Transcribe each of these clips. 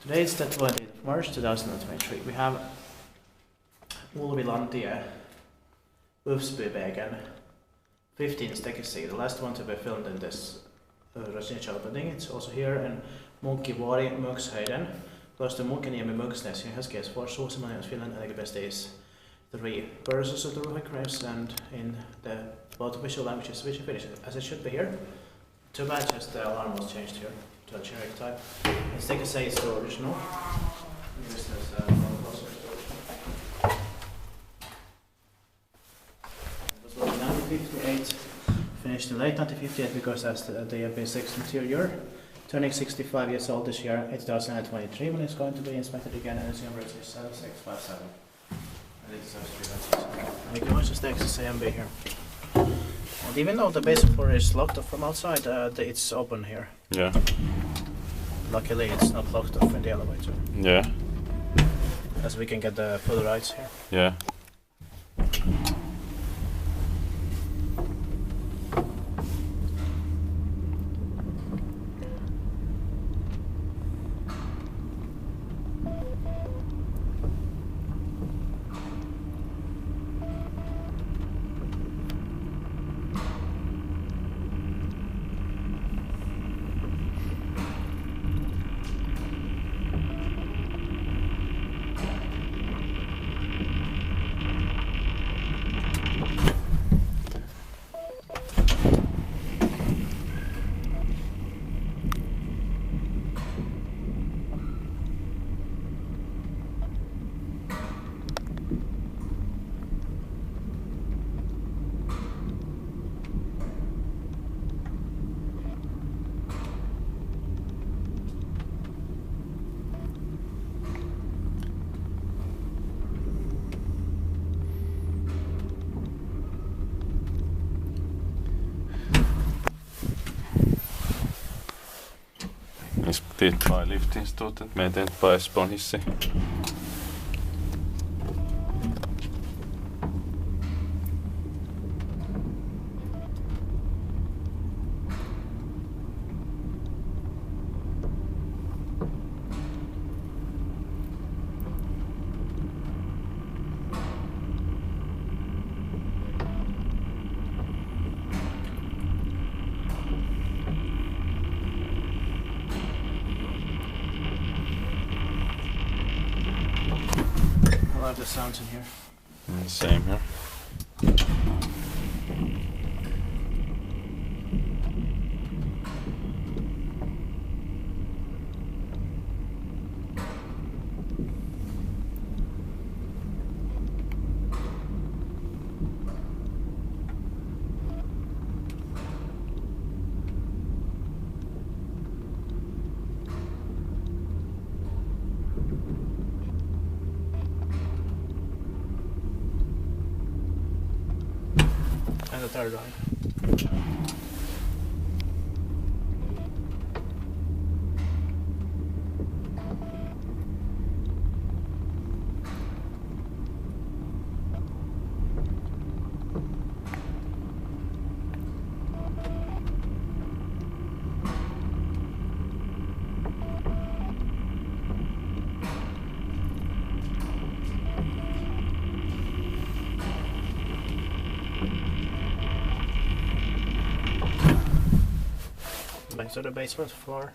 Today is the 20th of March 2023. We have Ulvilantie, Ulvilantie, 15 Stekisi, the last one to be filmed in this residential building. It's also here in Munkkivuori, Munkkivuori, close to Munkkivuori, Munksnäs in Helsinki, Suusimainen, Finland, and the best days 3 versions of the Ruhikrams and in the both official languages, which are Finnish, as it should be here. Too bad just the alarm was changed here to a generic type. It's take a say it's the original. This is also the original. It was built in 1958, finished in late 1958 because as the B6 interior, turning 65 years old this year, 2023 when it's going to be inspected again, and its number is 7657. And it's and you can also stay to CMB here. And even though the basic floor is locked off from outside, it's open here. Yeah. Luckily it's not locked off in the elevator. Yeah. As we can get the full rides here. Yeah. Ich teet bara liftinstituutet, me teen bara Esponissi. I love the sounds in here. Same here. And the third one. Back to the basement floor.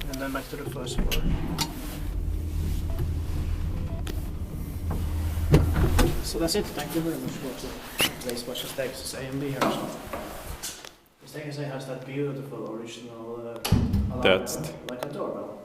And then back to the first floor. So that's it. Thank you very much for today's watch. Stekis AMB here. Stekis has that beautiful original alarm, That's like a doorbell.